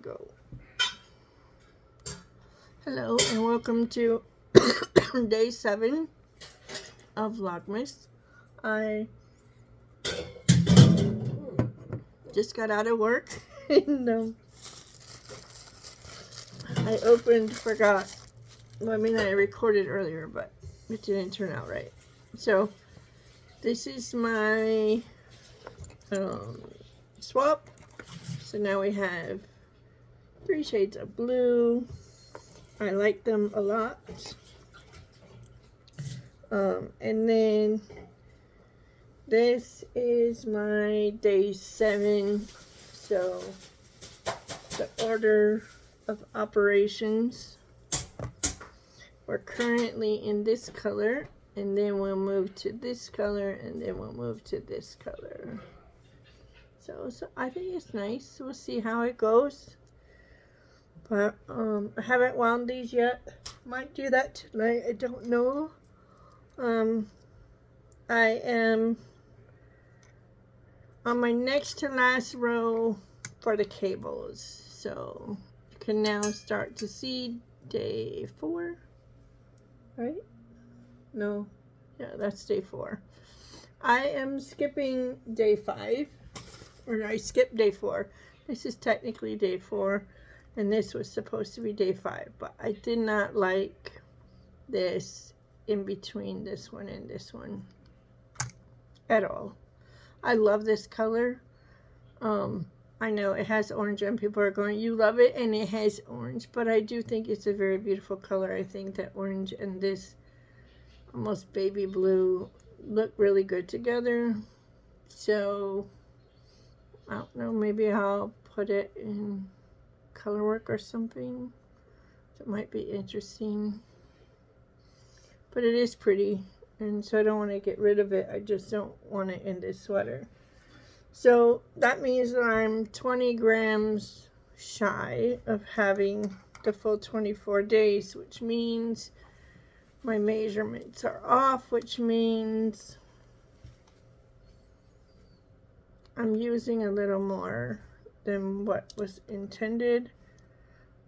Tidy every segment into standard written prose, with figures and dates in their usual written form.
Go. Hello and welcome to day 7 of Vlogmas. I just got out of work and I forgot. Well, I mean, I recorded earlier, but it didn't turn out right. So this is my swap. So now we have 3 shades of blue. I like them a lot. And then this is my day 7. So the order of operations. We're currently in this color, and then we'll move to this color, and then we'll move to this color. So I think it's nice. We'll see how it goes. But I haven't wound these yet. Might do that tonight. I don't know. I am on my next to last row for the cables. So you can now start to see day 4. Right? No. Yeah, that's day 4. I am skipping day 5. Or I skipped day 4. This is technically day 4. And this was supposed to be day 5. But I did not like this in between this one and this one at all. I love this color. I know it has orange and people are going, you love it, and it has orange, but I do think it's a very beautiful color. I think that orange and this almost baby blue look really good together. So I don't know, maybe I'll put it in color work or something. It might be interesting, but it is pretty, and so I don't want to get rid of it. I just don't want it in this sweater. So that means that I'm 20 grams shy of having the full 24 days, which means my measurements are off, which means I'm using a little more than what was intended.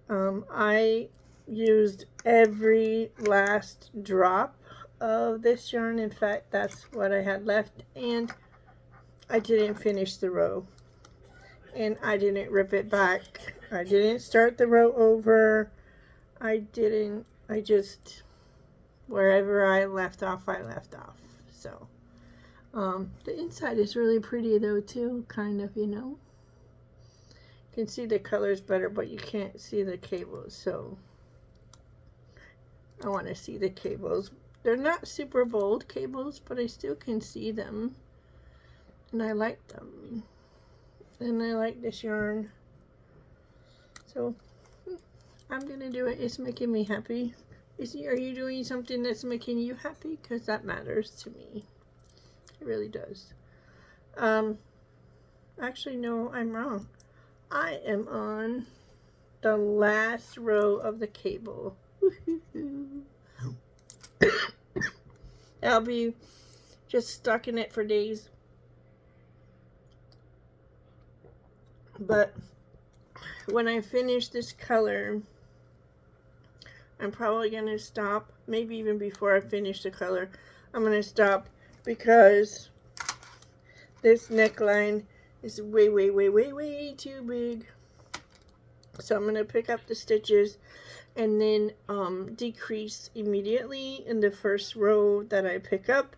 I used every last drop of this yarn. In fact, that's what I had left, and I didn't finish the row, and I didn't rip it back. I didn't start the row over. I just, wherever I left off, I left off. So the inside is really pretty though too, kind of, you know. You can see the colors better, but you can't see the cables, so I want to see the cables. They're not super bold cables, but I still can see them. And I like them. And I like this yarn. So I'm going to do it. It's making me happy. Are you doing something that's making you happy? Because that matters to me. It really does. Actually, no, I'm wrong. I am on the last row of the cable. I'll be just stuck in it for days. But when I finish this color, I'm probably going to stop. Maybe even before I finish the color, I'm going to stop because this neckline is way too big. So I'm going to pick up the stitches and then decrease immediately in the first row that I pick up.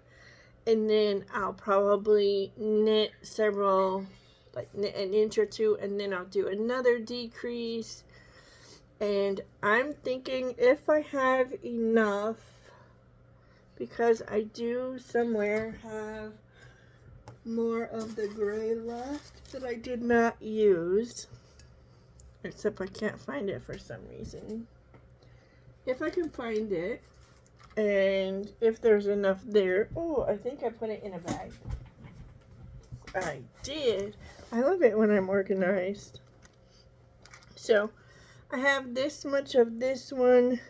And then I'll probably knit several, like knit an inch or two, and then I'll do another decrease. And I'm thinking if I have enough, because I do somewhere have more of the gray left that I did not use, except I can't find it for some reason. If I can find it, and if there's enough there, oh, I think I put it in a bag. I did. I love it when I'm organized. So I have this much of this one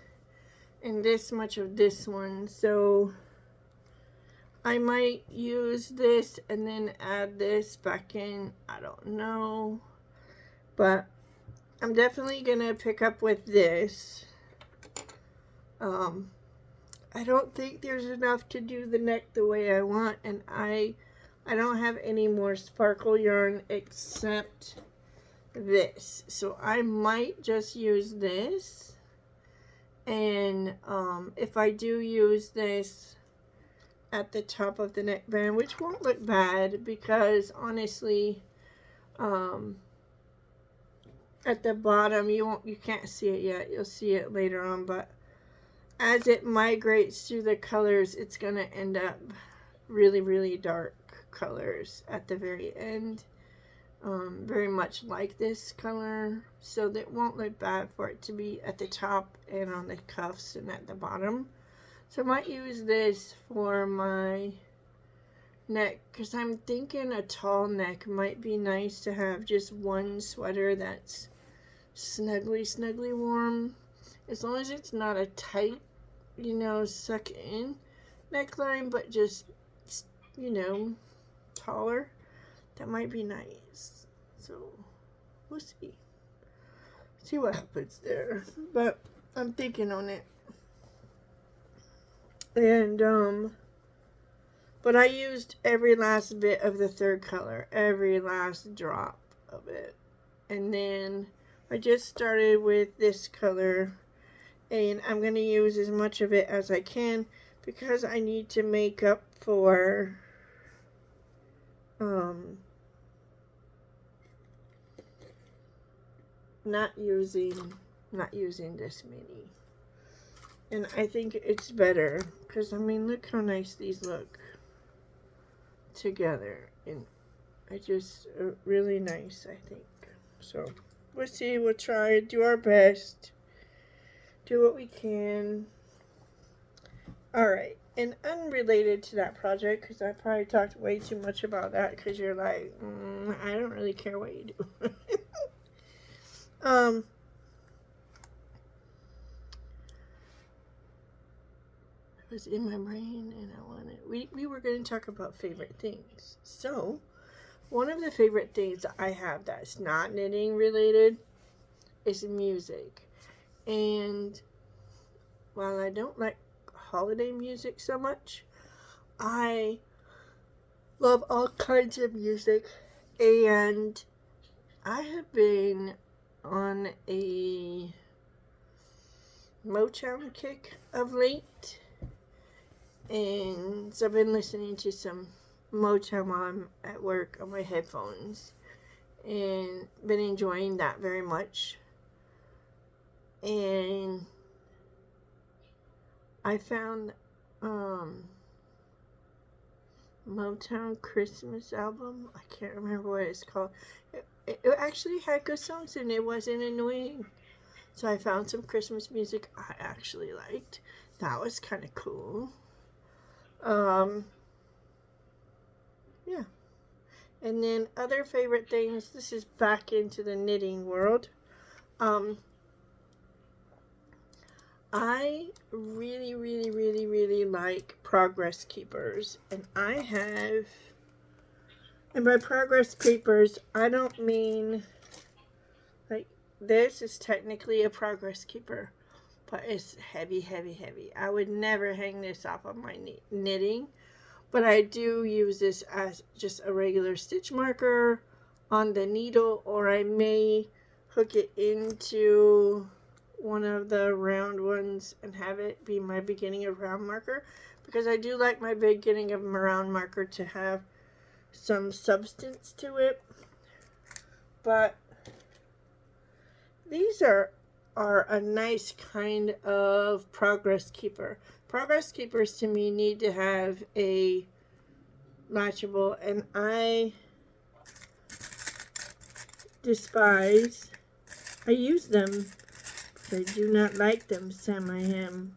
and this much of this one, so I might use this and then add this back in. I don't know, but I'm definitely gonna pick up with this. I don't think there's enough to do the neck the way I want, and I don't have any more sparkle yarn except this, so I might just use this. And if I do use this at the top of the neckband, which won't look bad because honestly, at the bottom you can't see it yet, you'll see it later on, but as it migrates through the colors, it's gonna end up really dark colors at the very end, very much like this color, so that won't look bad for it to be at the top and on the cuffs and at the bottom. So I might use this for my neck because I'm thinking a tall neck might be nice to have just one sweater that's snugly warm, as long as it's not a tight, you know, suck in neckline, but just, you know, taller. That might be nice. So we'll see what happens there, but I'm thinking on it. And but I used every last bit of the third color, every last drop of it, and then I just started with this color, and I'm going to use as much of it as I can because I need to make up for not using this many. And I think it's better because, I mean, look how nice these look together, and I just really nice, I think. So we'll see, we'll try, do our best, do what we can. Alright, and unrelated to that project, because I probably talked way too much about that because you're like, I don't really care what you do. It was in my brain and I wanted, we were going to talk about favorite things. So one of the favorite things I have that's not knitting related is music. And while I don't like holiday music so much, I love all kinds of music, and I have been on a Motown kick of late, and so I've been listening to some Motown while I'm at work on my headphones, and been enjoying that very much. And I found Motown Christmas album. I can't remember what it's called. It actually had good songs and it wasn't annoying. So I found some Christmas music I actually liked. That was kind of cool. Yeah. And then other favorite things. This is back into the knitting world. I really like Progress Keepers, and by Progress Keepers, I don't mean, like, this is technically a Progress Keeper, but it's heavy. I would never hang this off of my knitting, but I do use this as just a regular stitch marker on the needle, or I may hook it into one of the round ones and have it be my beginning of round marker, because I do like my beginning of round marker to have some substance to it. But these are a nice kind of Progress Keeper. Progress Keepers to me need to have a latchable, and I use them. I do not like them, Sam.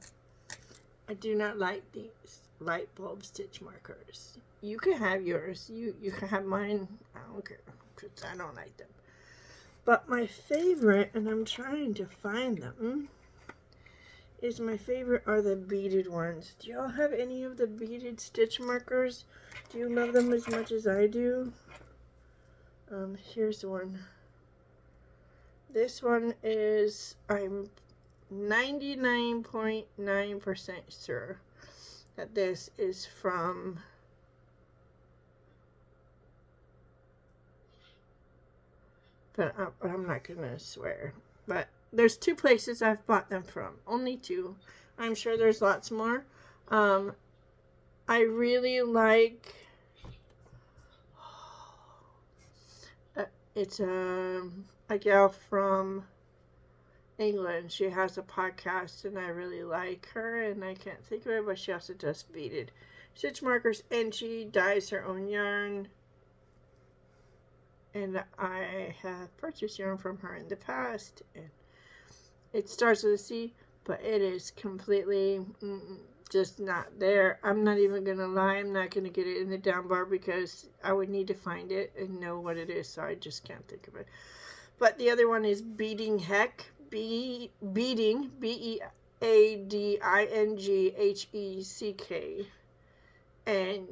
I do not like these light bulb stitch markers. You can have yours. You can have mine. I don't care, because I don't like them. But my favorite, and I'm trying to find them, my favorite are the beaded ones. Do y'all have any of the beaded stitch markers? Do you love them as much as I do? Here's one. This one is, I'm 99.9% sure that this is from but I'm not gonna swear. But there's two places I've bought them from. Only two. I'm sure there's lots more. I really like. It's a gal from England. She has a podcast, and I really like her. And I can't think of it, but she also does beaded stitch markers, and she dyes her own yarn. And I have purchased yarn from her in the past, and it starts with a C, but it is completely just not there. I'm not even gonna lie, I'm not gonna get it in the down bar because I would need to find it and know what it is, so I just can't think of it. But the other one is Beading Heck, Beading, Beadingheck, and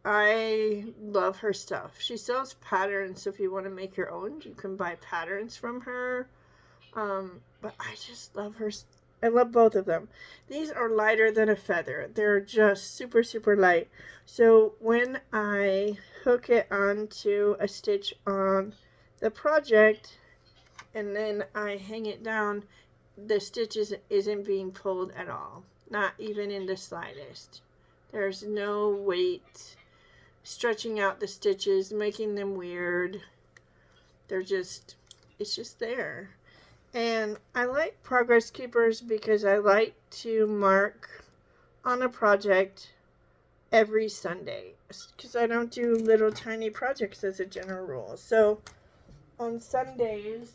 I love her stuff. She sells patterns, so if you want to make your own, you can buy patterns from her. But I just love her. I love both of them. These are lighter than a feather. They're just super, super light. So when I hook it onto a stitch on the project and then I hang it down, the stitch isn't being pulled at all. Not even in the slightest. There's no weight stretching out the stitches, making them weird. It's just there. And I like progress keepers because I like to mark on a project every Sunday, because I don't do little tiny projects as a general rule. So on Sundays,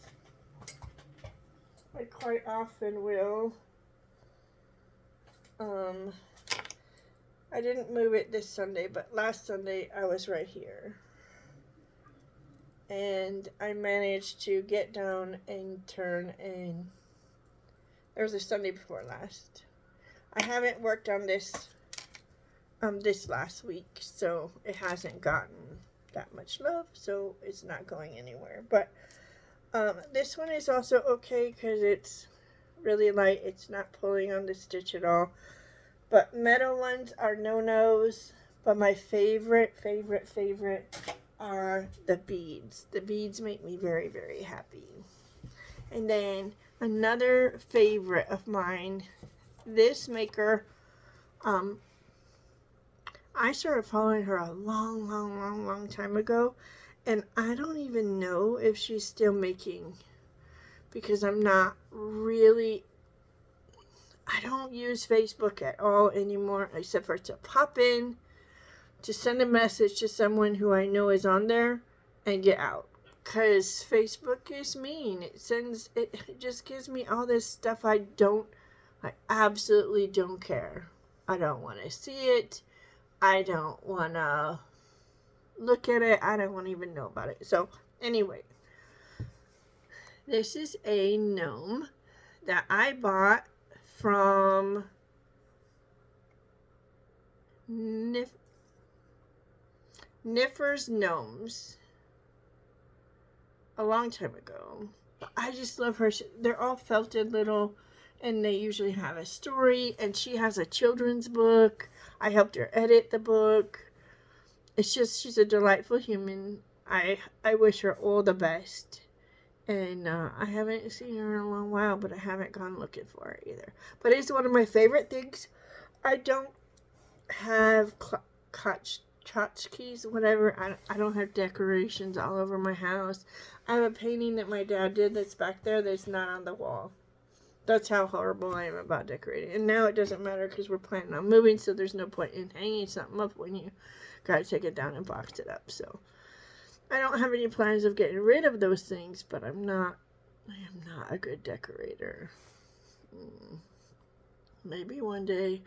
I quite often will, I didn't move it this Sunday, but last Sunday I was right here. And I managed to get down and turn in. There was a Sunday before last. I haven't worked on this last week, so it hasn't gotten that much love, so it's not going anywhere. But this one is also okay because it's really light. It's not pulling on the stitch at all. But metal ones are no-nos. But my favorite are the beads. The beads make me very, very happy. And then another favorite of mine, this maker, I started following her a long time ago, and I don't even know if she's still making, because I'm not really, I don't use Facebook at all anymore, except for to pop in, to send a message to someone who I know is on there, and get out. Because Facebook is mean. It just gives me all this stuff I absolutely don't care. I don't want to see it. I don't want to look at it. I don't want to even know about it. So, anyway. This is a gnome that I bought from Niffer's Gnomes a long time ago. But I just love her. They're all felted little, and they usually have a story, and she has a children's book. I helped her edit the book. It's just, she's a delightful human. I wish her all the best. And I haven't seen her in a long while, but I haven't gone looking for her either. But it's one of my favorite things. I don't have tchotchkes, whatever. I don't have decorations all over my house. I have a painting that my dad did that's back there that's not on the wall. That's how horrible I am about decorating. And now it doesn't matter because we're planning on moving, so there's no point in hanging something up when you gotta take it down and box it up. So I don't have any plans of getting rid of those things, but I am not a good decorator. Maybe one day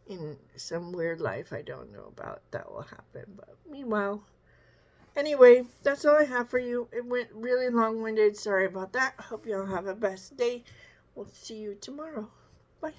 in some weird life I don't know about that will happen, but meanwhile, anyway, that's all I have for you. It went really long-winded. Sorry about that. Hope y'all have a best day. We'll see you tomorrow. Bye.